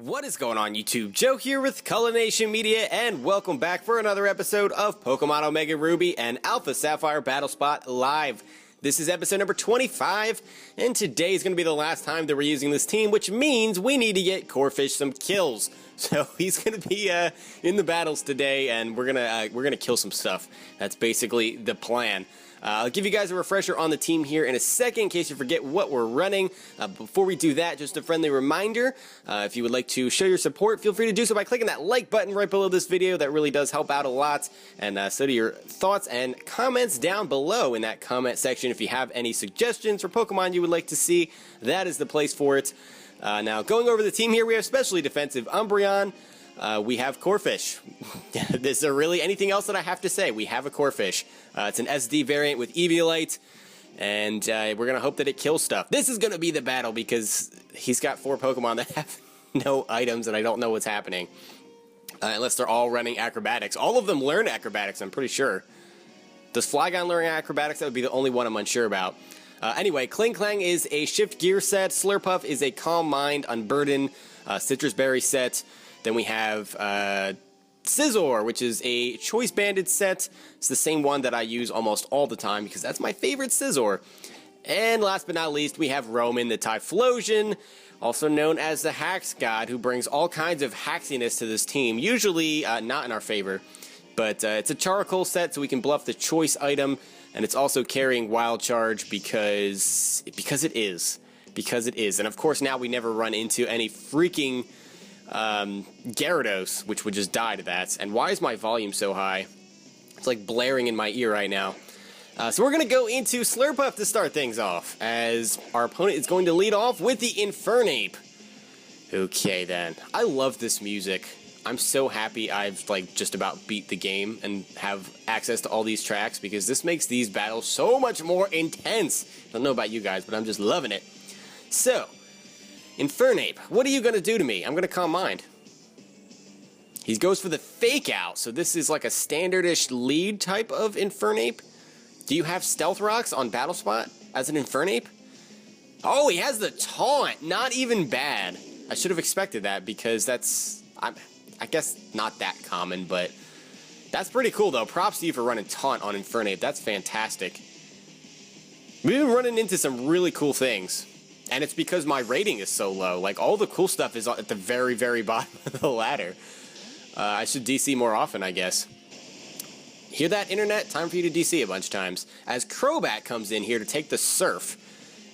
What is going on YouTube? Joe here with Culination Media, and welcome back for another episode of Pokemon Omega Ruby and Alpha Sapphire Battle Spot Live. This is episode number 25, and today is going to be the last time that we're using this team, which means we need to get Corphish some kills. So he's going to be in the battles today, and we're gonna kill some stuff. That's basically the plan. I'll give you guys a refresher on the team here in a second in case you forget what we're running. Before we do that, just a friendly reminder, if you would like to show your support, feel free to do so by clicking that like button right below this video. That really does help out a lot. And so do your thoughts and comments down below in that comment section. If you have any suggestions for Pokemon you would like to see, that is the place for it. Now, going over the team here, we have specially defensive Umbreon. We have Corphish. Is there really anything else that I have to say? We have a Corphish. It's an SD variant with Eviolite, and we're going to hope that it kills stuff. This is going to be the battle because he's got 4 Pokemon that have no items, and I don't know what's happening. Unless they're all running Acrobatics. All of them learn Acrobatics, I'm pretty sure. Does Flygon learn Acrobatics? That would be the only one I'm unsure about. Anyway, Kling Klang is a Shift Gear set. Slurpuff is a Calm Mind, Unburden, Citrus Berry set. Then we have Scizor, which is a Choice Banded set. It's the same one that I use almost all the time because that's my favorite Scizor. And last but not least, we have Roman, the Typhlosion, also known as the Hax God, who brings all kinds of haxiness to this team. Usually not in our favor, but it's a Charcoal set, so we can bluff the Choice item, and it's also carrying Wild Charge because it is. And of course, now we never run into any freaking Gyarados, which would just die to that. And why is my volume so high? It's like blaring in my ear right now. So we're going to go into Slurpuff to start things off, as our opponent is going to lead off with the Infernape. Okay then. I love this music. I'm so happy I've just about beat the game and have access to all these tracks, because this makes these battles so much more intense. I don't know about you guys, but I'm just loving it. So, Infernape, what are you going to do to me? I'm going to Calm Mind. He goes for the Fake Out, so this is like a standard-ish lead type of Infernape. Do you have Stealth Rocks on Battle Spot as an Infernape? Oh, he has the Taunt. Not even bad. I should have expected that because that's, I guess, not that common, but that's pretty cool, though. Props to you for running Taunt on Infernape. That's fantastic. We've been running into some really cool things. And it's because my rating is so low. Like, all the cool stuff is at the very, very bottom of the ladder. I should DC more often, I guess. Hear that, Internet? Time for you to DC a bunch of times. As Crobat comes in here to take the Surf.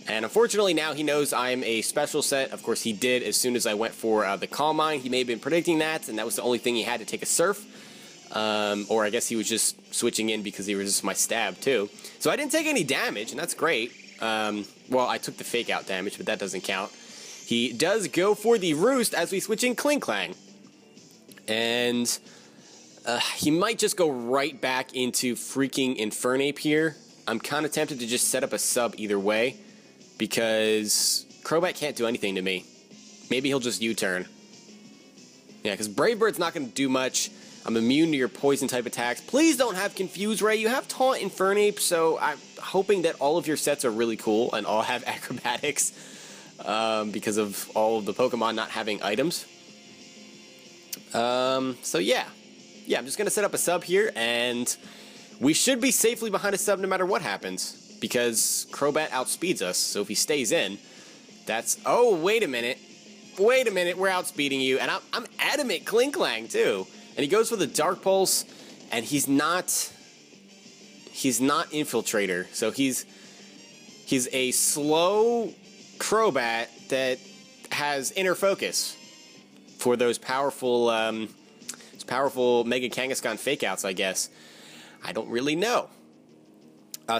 And unfortunately, now he knows I'm a special set. Of course, he did as soon as I went for the Calm Mind. He may have been predicting that, and that was the only thing he had to take a Surf. Or I guess he was just switching in because he resisted my stab, too. So I didn't take any damage, and that's great. Well, I took the Fake Out damage, but that doesn't count. He does go for the Roost as we switch in Kling Klang. And he might just go right back into freaking Infernape here. I'm kind of tempted to just set up a sub either way, because Crobat can't do anything to me. Maybe he'll just U-turn. Yeah, because Brave Bird's not going to do much. I'm immune to your poison type attacks. Please don't have Confuse Ray. You have Taunt Infernape, so I'm hoping that all of your sets are really cool and all have Acrobatics because of all of the Pokemon not having items. So yeah. Yeah, I'm just going to set up a sub here, and we should be safely behind a sub no matter what happens, because Crobat outspeeds us, so if he stays in, that's... Oh, wait a minute. Wait a minute, we're outspeeding you, and I'm adamant Kling Klang, too. And he goes for the Dark Pulse, and he's not Infiltrator. So he's a slow Crobat that has Inner Focus for those powerful Mega Kangaskhan Fake Outs, I guess. I don't really know.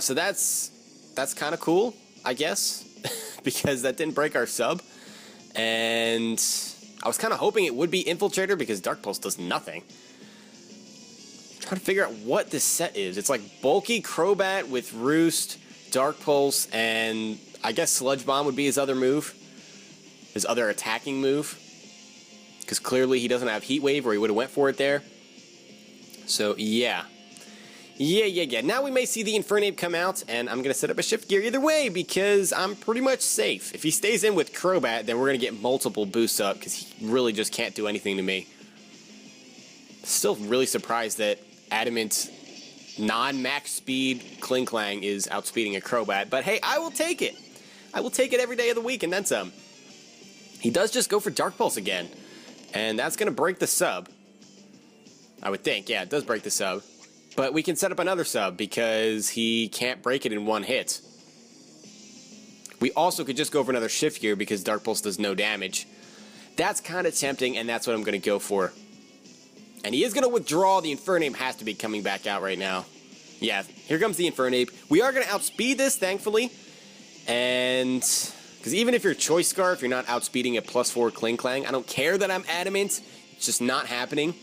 So that's kind of cool, I guess, because that didn't break our sub. And I was kind of hoping it would be Infiltrator because Dark Pulse does nothing. I'm trying to figure out what this set is. It's like bulky Crobat with Roost, Dark Pulse, and I guess Sludge Bomb would be his other move. His other attacking move. Because clearly he doesn't have Heat Wave, or he would have went for it there. So, yeah. Yeah. Now we may see the Infernape come out, and I'm going to set up a shift gear either way because I'm pretty much safe. If he stays in with Crobat, then we're going to get multiple boosts up because he really just can't do anything to me. Still really surprised that Adamant non-max speed Klinklang is outspeeding a Crobat, but hey, I will take it. I will take it every day of the week and then some. He does just go for Dark Pulse again, and that's going to break the sub. I would think, yeah, it does break the sub. But we can set up another sub because he can't break it in one hit. We also could just go for another shift gear because Dark Pulse does no damage. That's kind of tempting, and that's what I'm going to go for. And he is going to withdraw. The Infernape has to be coming back out right now. Yeah, here comes the Infernape. We are going to outspeed this, thankfully. And because even if you're Choice Scarf, you're not outspeeding a +4 Klinklang. I don't care that I'm Adamant. It's just not happening.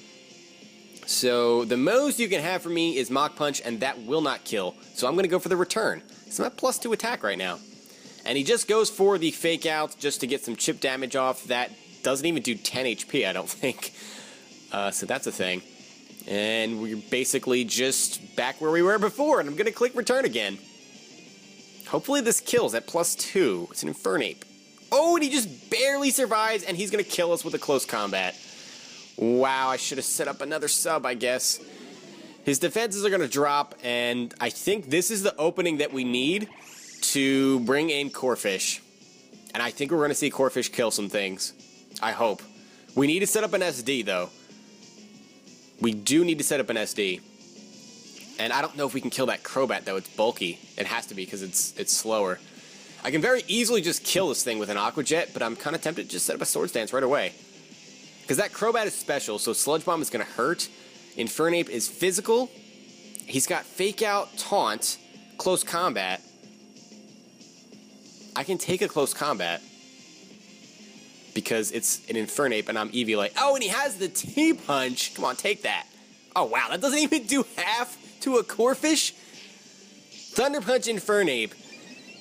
So the most you can have for me is Mach Punch, and that will not kill. So I'm going to go for the return. It's not +2 attack right now. And he just goes for the Fake Out just to get some chip damage off. That doesn't even do 10 HP, I don't think. So that's a thing. And we're basically just back where we were before, and I'm going to click return again. Hopefully this kills at +2. It's an Infernape. Oh, and he just barely survives, and he's going to kill us with a close combat. Wow, I should have set up another sub, I guess. His defenses are going to drop, and I think this is the opening that we need to bring in Corphish. And I think we're going to see Corphish kill some things. I hope. We need to set up an SD, though. We do need to set up an SD. And I don't know if we can kill that Crobat, though. It's bulky. It has to be, because it's slower. I can very easily just kill this thing with an Aqua Jet, but I'm kind of tempted to just set up a Swords Dance right away. Because that Crobat is special, so Sludge Bomb is going to hurt. Infernape is physical. He's got Fake Out, Taunt, Close Combat. I can take a Close Combat. Because it's an Infernape and I'm Eevee. Oh, and he has the T-Punch. Come on, take that. Oh, wow, that doesn't even do half to a Corphish? Thunder Punch Infernape.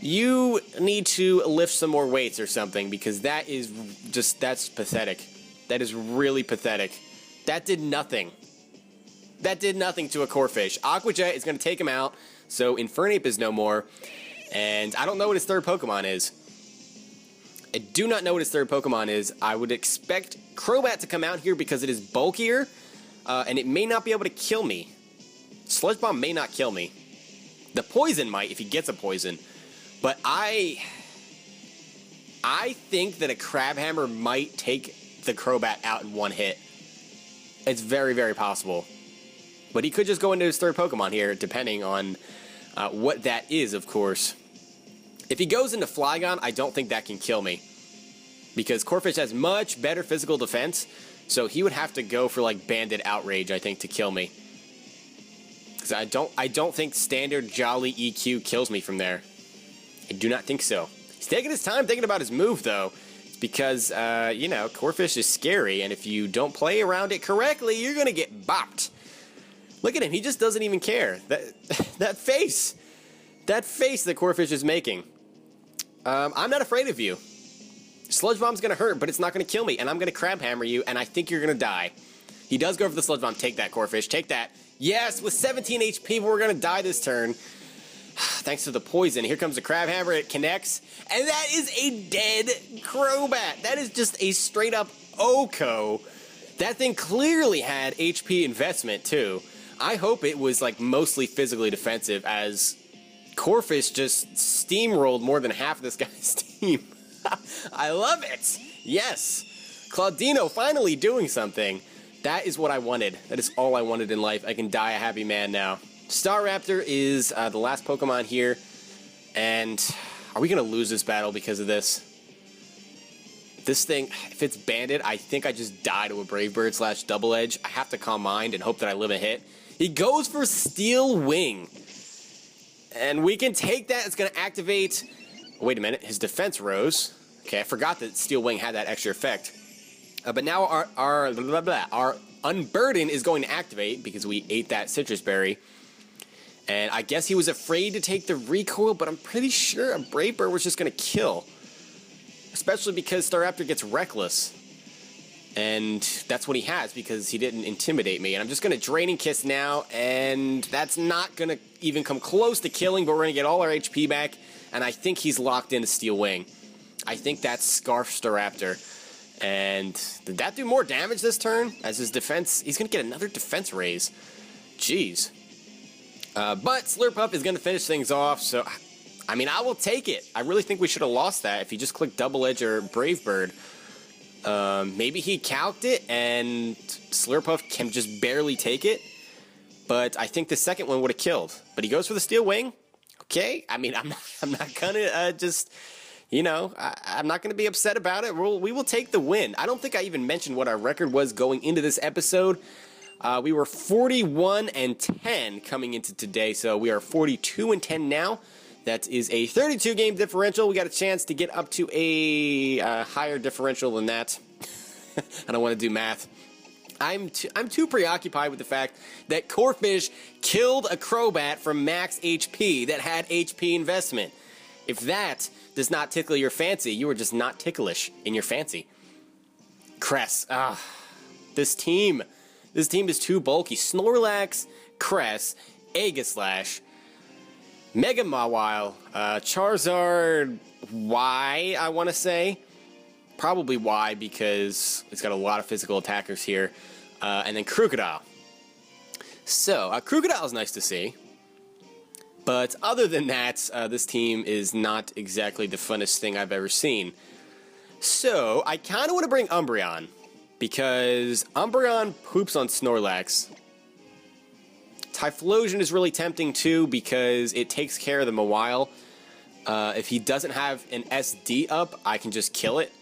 You need to lift some more weights or something, because that is just, that's pathetic. That is really pathetic. That did nothing. That did nothing to a Corphish. Aqua Jet is going to take him out, so Infernape is no more. And I don't know what his third Pokemon is. I do not know what his third Pokemon is. I would expect Crobat to come out here because it is bulkier, and it may not be able to kill me. Sludge Bomb may not kill me. The Poison might if he gets a Poison. But I think that a Crabhammer might take the Crobat out in one hit. It's very, very possible. But he could just go into his third Pokemon here, depending on what that is, of course. If he goes into Flygon, I don't think that can kill me. Because Corphish has much better physical defense, so he would have to go for, like, Banded Outrage, I think, to kill me. Because I don't think standard Jolly EQ kills me from there. I do not think so. He's taking his time thinking about his move, though. It's because, you know, Corphish is scary, and if you don't play around it correctly, you're going to get bopped. Look at him. He just doesn't even care. That face. That face that Corphish is making. I'm not afraid of you. Sludge Bomb's going to hurt, but it's not going to kill me, and I'm going to Crabhammer you, and I think you're going to die. He does go for the Sludge Bomb. Take that, Corphish. Take that. Yes, with 17 HP, we're going to die this turn. Thanks to the Poison. Here comes the Crabhammer. It connects, and that is a dead Crobat. That is just a straight-up OHKO. That thing clearly had HP investment, too. I hope it was, like, mostly physically defensive, as Corphish just steamrolled more than half of this guy's team. I love it! Yes! Claudino finally doing something. That is what I wanted. That is all I wanted in life. I can die a happy man now. Staraptor is the last Pokemon here. And are we going to lose this battle because of this? This thing, if it's Banded, I think I just die to a Brave Bird / Double Edge. I have to Calm Mind and hope that I live a hit. He goes for Steel Wing. And we can take that. It's going to activate... Wait a minute. His defense rose. Okay, I forgot that Steel Wing had that extra effect. But now our Unburden is going to activate because we ate that Citrus Berry. And I guess he was afraid to take the recoil, but I'm pretty sure a Brave Bird was just going to kill. Especially because Staraptor gets Reckless. And that's what he has because he didn't intimidate me. And I'm just going to Draining Kiss now, and that's not going to even come close to killing, but we're going to get all our HP back. And I think he's locked into Steel Wing. I think that's Scarf Staraptor. And did that do more damage this turn? As his defense, he's going to get another defense raise. Jeez. But Slurpuff is going to finish things off, so I mean, I will take it. I really think we should have lost that if he just clicked Double Edge or Brave Bird. Maybe he calced it and Slurpuff can just barely take it. But I think the second one would have killed. But he goes for the Steel Wing. Okay, I mean, I'm not gonna just, you know, I'm not gonna be upset about it. We will take the win. I don't think I even mentioned what our record was going into this episode. We were 41-10 coming into today, so we are 42-10 now. That is a 32 game differential. We got a chance to get up to a higher differential than that. I don't want to do math. I'm too preoccupied with the fact that Corphish killed a Crobat from max HP that had HP investment. If that does not tickle your fancy, you are just not ticklish in your fancy. Cress. This team is too bulky. Snorlax, Cress, Aegislash, Mega Mawile, Charizard Y, I want to say. Probably Y because it's got a lot of physical attackers here. And then Crocodile. So, Crocodile is nice to see. But other than that, this team is not exactly the funnest thing I've ever seen. So, I kind of want to bring Umbreon. Because Umbreon poops on Snorlax. Typhlosion is really tempting too because it takes care of the Mawile. If he doesn't have an SD up, I can just kill it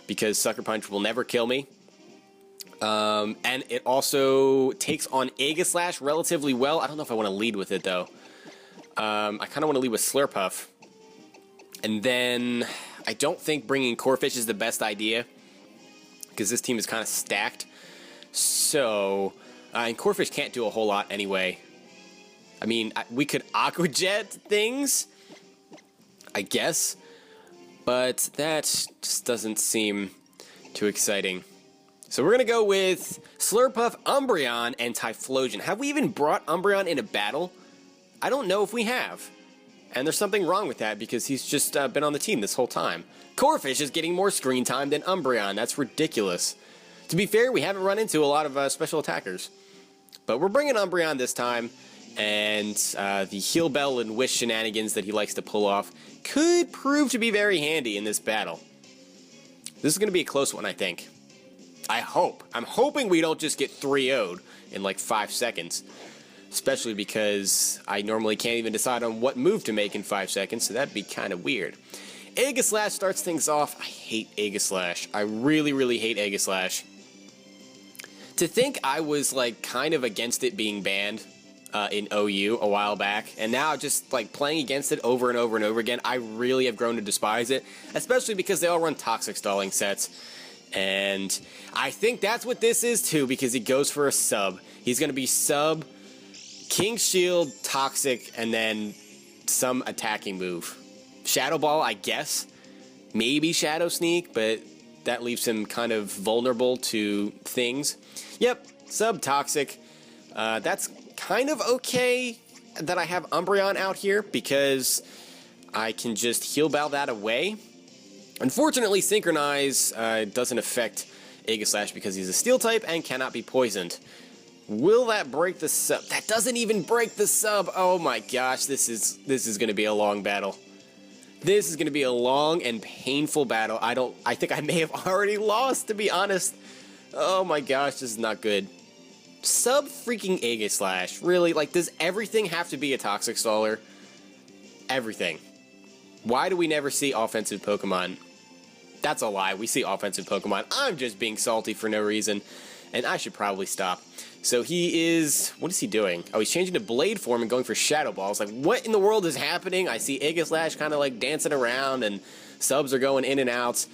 because Sucker Punch will never kill me. And it also takes on Aegislash relatively well. I don't know if I want to lead with it though. I kind of want to lead with Slurpuff. And then I don't think bringing Corphish is the best idea because this team is kind of stacked. So, and Corphish can't do a whole lot anyway. I mean, we could Aqua Jet things, I guess, but that just doesn't seem too exciting. So we're going to go with Slurpuff, Umbreon, and Typhlosion. Have we even brought Umbreon in a battle? I don't know if we have. And there's something wrong with that because he's just been on the team this whole time. Corphish is getting more screen time than Umbreon. That's ridiculous. To be fair, we haven't run into a lot of special attackers. But we're bringing Umbreon this time. And the Heal Bell and Wish shenanigans that he likes to pull off could prove to be very handy in this battle. This is going to be a close one, I think. I hope. I'm hoping we don't just get 3-0'd in like 5 seconds. Especially because I normally can't even decide on what move to make in 5 seconds, so that'd be kind of weird. Aegislash starts things off. I hate Aegislash. I really, really hate Aegislash. To think I was like kind of against it being banned in OU a while back, and now just like playing against it over and over and over again, I really have grown to despise it, especially because they all run Toxic Stalling sets. And I think that's what this is too, because he goes for a sub. He's going to be sub, King Shield, Toxic, and then some attacking move. Shadow Ball, I guess. Maybe Shadow Sneak, but that leaves him kind of vulnerable to things. Yep, sub Toxic. That's kind of okay that I have Umbreon out here because I can just Heal Bell that away. Unfortunately, Synchronize doesn't affect Aegislash because he's a Steel type and cannot be poisoned. Will that break the sub? That doesn't even break the sub. Oh my gosh, this is going to be a long battle. This is going to be a long and painful battle. I think I may have already lost, to be honest. Oh my gosh, this is not good. Sub freaking Aegislash. Really? Like, does everything have to be a Toxic Staller? Everything. Why do we never see offensive Pokemon? That's a lie. We see offensive Pokemon. I'm just being salty for no reason. And I should probably stop. So he is... What is he doing? Oh, he's changing to Blade form and going for Shadow Balls. Like, what in the world is happening? I see Aegislash kind of like dancing around and subs are going in and out.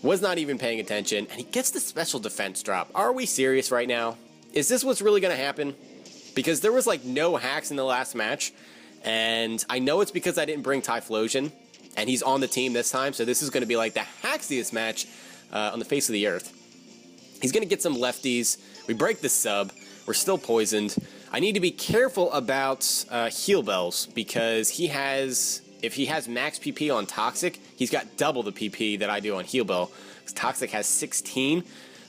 Was not even paying attention. And he gets the special defense drop. Are we serious right now? Is this what's really going to happen? Because there was like no hacks in the last match. And I know it's because I didn't bring Typhlosion. And he's on the team this time. So this is going to be like the hacksiest match on the face of the earth. He's going to get some lefties. We break the sub. We're still poisoned. I need to be careful about heal bells because if he has max PP on Toxic, he's got double the PP that I do on heal bell. Toxic has 16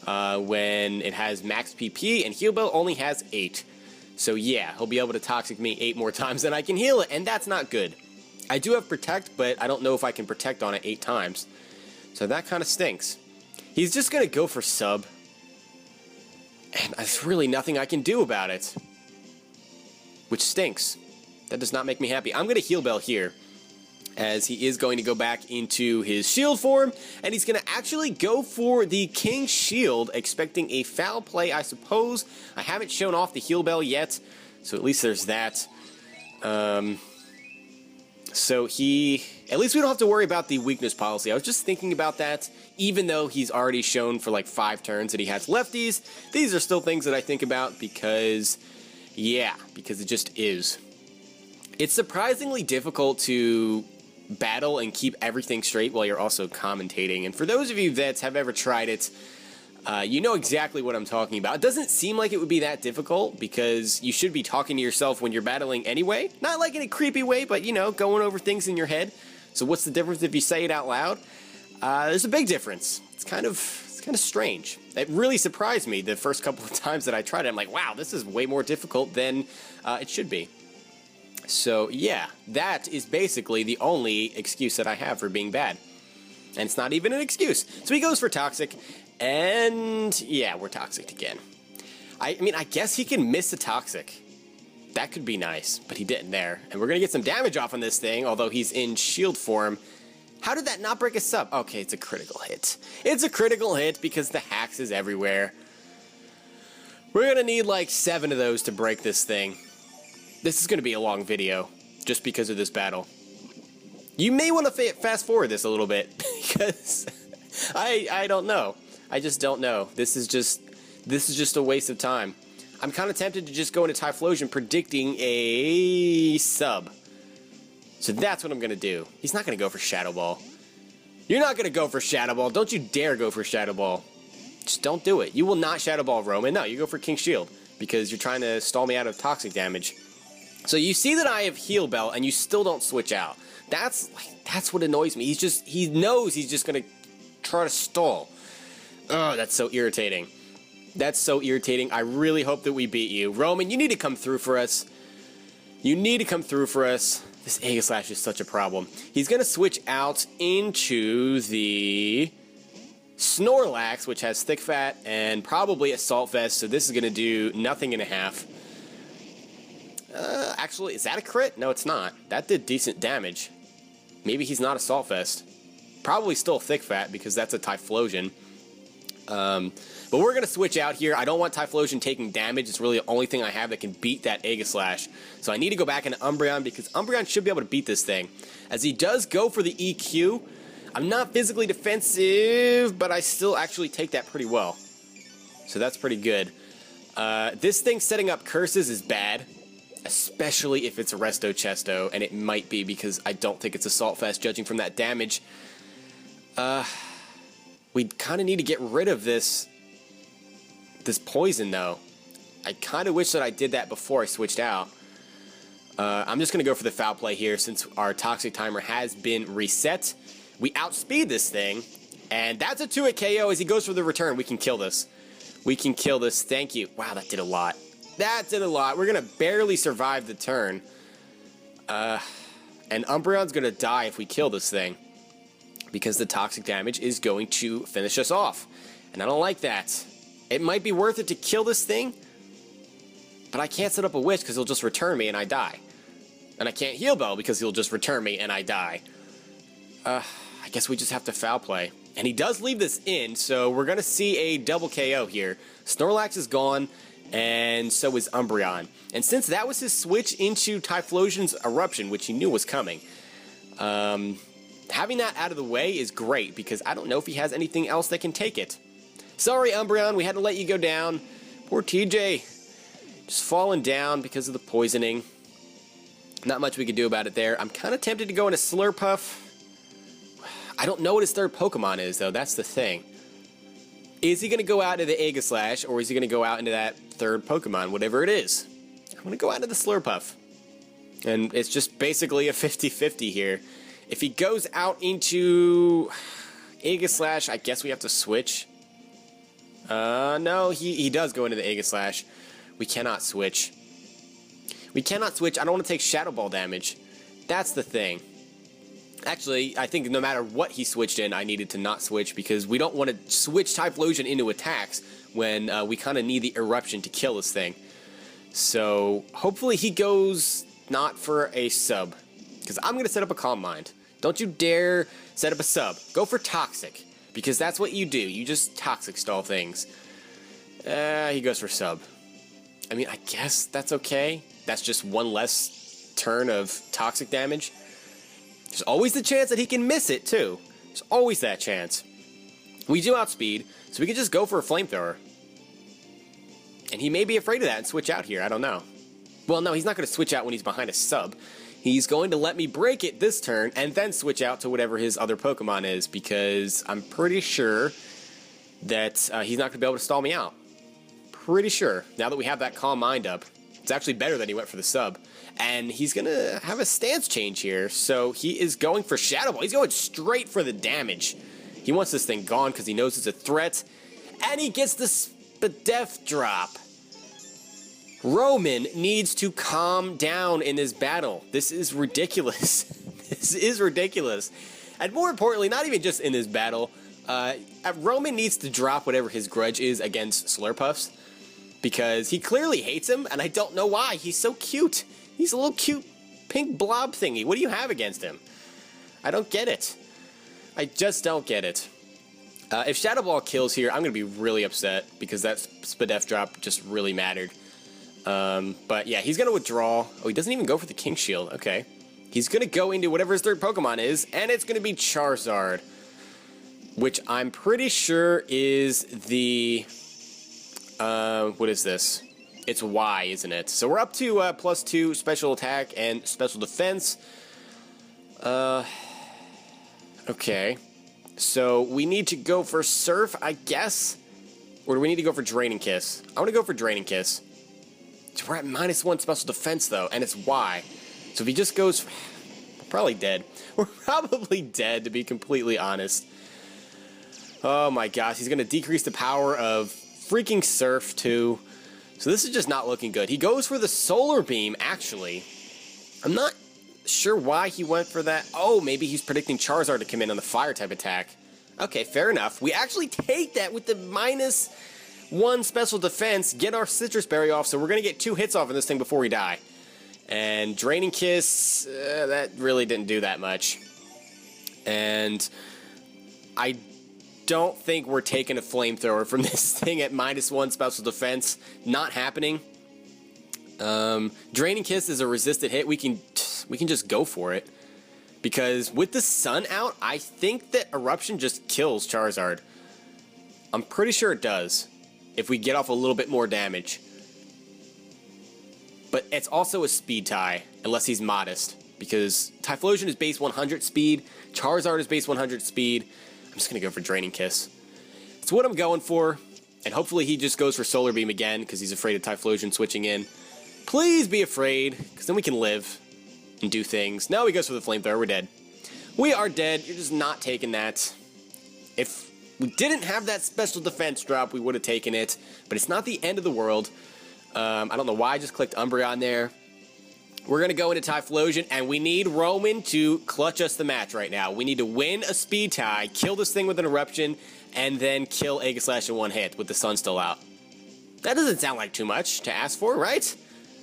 when it has max PP, and heal bell only has 8. So yeah, he'll be able to Toxic me 8 more times than I can heal it, and that's not good. I do have Protect, but I don't know if I can Protect on it 8 times. So that kind of stinks. He's just going to go for sub. And there's really nothing I can do about it. Which stinks. That does not make me happy. I'm going to heal bell here, as he is going to go back into his shield form, and he's going to actually go for the King Shield, expecting a foul play, I suppose. I haven't shown off the heal bell yet, so at least there's that. So at least we don't have to worry about the weakness policy. I was just thinking about that, even though he's already shown for like 5 turns that he has lefties. These are still things that I think about because, yeah, because it just is. It's surprisingly difficult to battle and keep everything straight while you're also commentating. And for those of you that have ever tried it, you know exactly what I'm talking about. It doesn't seem like it would be that difficult because you should be talking to yourself when you're battling anyway. Not like in a creepy way, but, you know, going over things in your head. So what's the difference if you say it out loud? There's a big difference. It's kind of strange. It really surprised me the first couple of times that I tried it. I'm like, wow, this is way more difficult than it should be. So, yeah, that is basically the only excuse that I have for being bad. And it's not even an excuse. So he goes for Toxic, and yeah, we're Toxic again. I mean, I guess he can miss a Toxic. That could be nice, but he didn't there. And we're going to get some damage off on this thing, although he's in shield form. How did that not break a sub? Okay, it's a critical hit. It's a critical hit because the hacks is everywhere. We're going to need like 7 of those to break this thing. This is going to be a long video, just because of this battle. You may want to fast forward this a little bit, because I don't know. I just don't know. This is just a waste of time. I'm kind of tempted to just go into Typhlosion predicting a sub. So that's what I'm going to do. He's not going to go for Shadow Ball. You're not going to go for Shadow Ball. Don't you dare go for Shadow Ball. Just don't do it. You will not Shadow Ball Roman. No, you go for King Shield, because you're trying to stall me out of Toxic damage. So you see that I have Heal Bell, and you still don't switch out. That's what annoys me. He knows he's just gonna try to stall. Oh, that's so irritating. That's so irritating. I really hope that we beat you. Roman, you need to come through for us. You need to come through for us. This Aegislash is such a problem. He's gonna switch out into the Snorlax, which has Thick Fat and probably Assault Vest, so this is gonna do nothing and a half. Actually, is that a crit? No, it's not. That did decent damage. Maybe he's not Assault Vest. Probably still Thick Fat, because that's a Typhlosion. But we're going to switch out here. I don't want Typhlosion taking damage. It's really the only thing I have that can beat that Aegislash. So I need to go back into Umbreon, because Umbreon should be able to beat this thing. As he does go for the EQ, I'm not physically defensive, but I still actually take that pretty well. So that's pretty good. This thing setting up curses is bad. Especially if it's a Resto Chesto, and it might be because I don't think it's Assault Fest, judging from that damage. We kind of need to get rid of this poison, though. I kind of wish that I did that before I switched out. I'm just going to go for the foul play here, since our Toxic timer has been reset. We outspeed this thing, and that's a 2-hit KO as he goes for the return. We can kill this. We can kill this. Thank you. Wow, that did a lot. That did a lot. We're going to barely survive the turn. And Umbreon's going to die if we kill this thing, because the Toxic damage is going to finish us off. And I don't like that. It might be worth it to kill this thing, but I can't set up a Wish because he'll just return me and I die. And I can't Heal Bell because he'll just return me and I die. I guess we just have to foul play. And he does leave this in, so we're going to see a double KO here. Snorlax is gone, and so is Umbreon. And since that was his switch into Typhlosion's Eruption, which he knew was coming, having that out of the way is great, because I don't know if he has anything else that can take it. Sorry, Umbreon, we had to let you go down. Poor TJ. Just falling down because of the poisoning. Not much we could do about it there. I'm kind of tempted to go into Slurpuff. I don't know what his third Pokemon is, though. That's the thing. Is he going to go out into the Aegislash, or is he going to go out into that third Pokemon, whatever it is? I'm going to go out into the Slurpuff. And it's just basically a 50-50 here. If he goes out into Aegislash, I guess we have to switch. No, he does go into the Aegislash. We cannot switch. We cannot switch. I don't want to take Shadow Ball damage. That's the thing. Actually, I think no matter what he switched in, I needed to not switch because we don't want to switch Typhlosion into attacks when we kind of need the Eruption to kill this thing. So hopefully he goes not for a sub, because I'm going to set up a Calm Mind. Don't you dare set up a sub. Go for Toxic, because that's what you do. You just Toxic stall things. He goes for sub. I mean, I guess that's okay. That's just one less turn of Toxic damage. There's always the chance that he can miss it, too. There's always that chance. We do outspeed, so we can just go for a Flamethrower. And he may be afraid of that and switch out here. I don't know. Well, no, he's not going to switch out when he's behind a sub. He's going to let me break it this turn and then switch out to whatever his other Pokemon is, because I'm pretty sure that he's not going to be able to stall me out. Pretty sure. Now that we have that Calm Mind up, it's actually better than he went for the sub. And he's going to have a stance change here, so he is going for Shadow Ball. He's going straight for the damage. He wants this thing gone because he knows it's a threat. And he gets the Spadef drop. Roman needs to calm down in this battle. This is ridiculous. This is ridiculous. And more importantly, not even just in this battle, Roman needs to drop whatever his grudge is against Slurpuffs, because he clearly hates him, and I don't know why. He's so cute. He's a little cute pink blob thingy. What do you have against him? I don't get it. I just don't get it. If Shadow Ball kills here, I'm going to be really upset, because that Spadef drop just really mattered. But yeah, he's going to withdraw. Oh, he doesn't even go for the King Shield. Okay. He's going to go into whatever his third Pokemon is, and it's going to be Charizard, which I'm pretty sure is the... what is this? It's Y, isn't it? So we're up to +2 special attack and special defense. Okay. So we need to go for Surf, I guess? Or do we need to go for Draining Kiss? I want to go for Draining Kiss. So we're at -1 special defense, though, and it's Y. So if he just goes... We're probably dead. We're probably dead, to be completely honest. Oh my gosh, he's going to decrease the power of freaking Surf, too. So this is just not looking good. He goes for the Solar Beam, actually. I'm not sure why he went for that. Oh, maybe he's predicting Charizard to come in on the Fire-type attack. Okay, fair enough. We actually take that with the -1 special defense, get our Citrus Berry off, so we're going to get 2 hits off of this thing before we die. And Draining Kiss, that really didn't do that much. And I don't think we're taking a Flamethrower from this thing at -1 special defense. Not happening. Draining Kiss is a resisted hit. We can just go for it. Because with the sun out, I think that Eruption just kills Charizard. I'm pretty sure it does, if we get off a little bit more damage. But it's also a speed tie, unless he's modest. Because Typhlosion is base 100 speed, Charizard is base 100 speed. I'm just going to go for Draining Kiss. It's what I'm going for. And hopefully he just goes for Solar Beam again, because he's afraid of Typhlosion switching in. Please be afraid, because then we can live and do things. No, he goes for the Flamethrower. We're dead. We are dead. You're just not taking that. If we didn't have that special defense drop, we would have taken it. But it's not the end of the world. I don't know why I just clicked Umbreon there. We're going to go into Typhlosion, and we need Roman to clutch us the match right now. We need to win a speed tie, kill this thing with an Eruption, and then kill Aegislash in one hit with the sun still out. That doesn't sound like too much to ask for, right?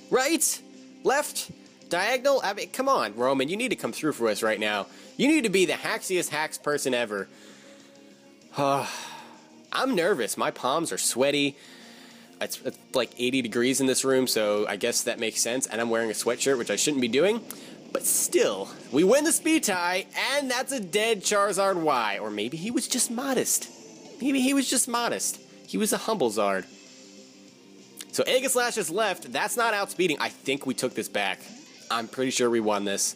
Right? Left? Diagonal? I mean, come on, Roman. You need to come through for us right now. You need to be the haxiest hacks person ever. I'm nervous. My palms are sweaty. It's like 80 degrees in this room, so I guess that makes sense. And I'm wearing a sweatshirt, which I shouldn't be doing. But still, we win the speed tie, and that's a dead Charizard Y. Or maybe he was just modest. Maybe he was just modest. He was a humble Zard. So Aegislash is left. That's not outspeeding. I think we took this back. I'm pretty sure we won this.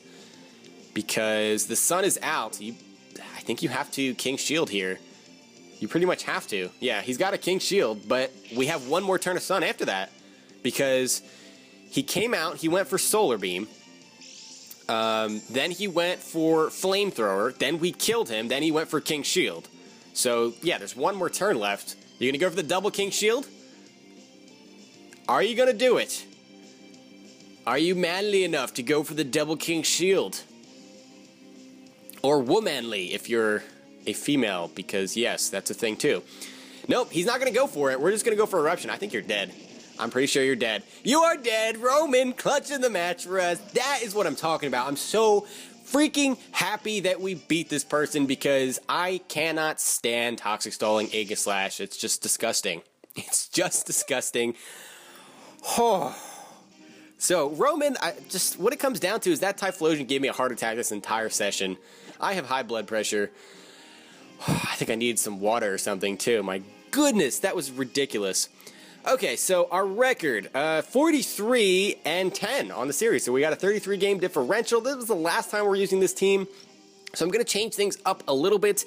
Because the sun is out. I think you have to King Shield here. You pretty much have to. Yeah, he's got a King Shield, but we have one more turn of Sun after that. Because he came out, he went for Solar Beam. Then he went for Flamethrower. Then we killed him. Then he went for King Shield. So, yeah, there's one more turn left. You're going to go for the double King Shield? Are you going to do it? Are you manly enough to go for the double King Shield? Or womanly if you're a female, because yes, that's a thing too. Nope, he's not going to go for it. We're just going to go for Eruption. I think you're dead. I'm pretty sure you're dead. You are dead, Roman, clutching the match for us. That is what I'm talking about. I'm so freaking happy that we beat this person because I cannot stand Toxic Stalling Aegislash. It's just disgusting. It's just disgusting. Oh. So, Roman, what it comes down to is that Typhlosion gave me a heart attack this entire session. I have high blood pressure. I think I need some water or something, too. My goodness, that was ridiculous. Okay, so our record, 43-10 on the series. So we got a 33-game differential. This was the last time we're using this team. So I'm going to change things up a little bit.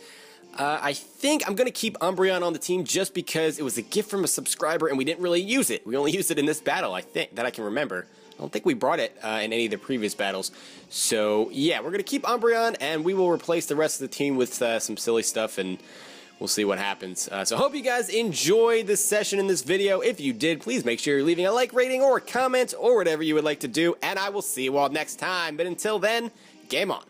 I think I'm going to keep Umbreon on the team just because it was a gift from a subscriber and we didn't really use it. We only used it in this battle, I think, that I can remember. I don't think we brought it in any of the previous battles. So, yeah, we're going to keep Umbreon and we will replace the rest of the team with some silly stuff and we'll see what happens. So hope you guys enjoyed this session in this video. If you did, please make sure you're leaving a like, rating, or a comment, or whatever you would like to do. And I will see you all next time. But until then, game on.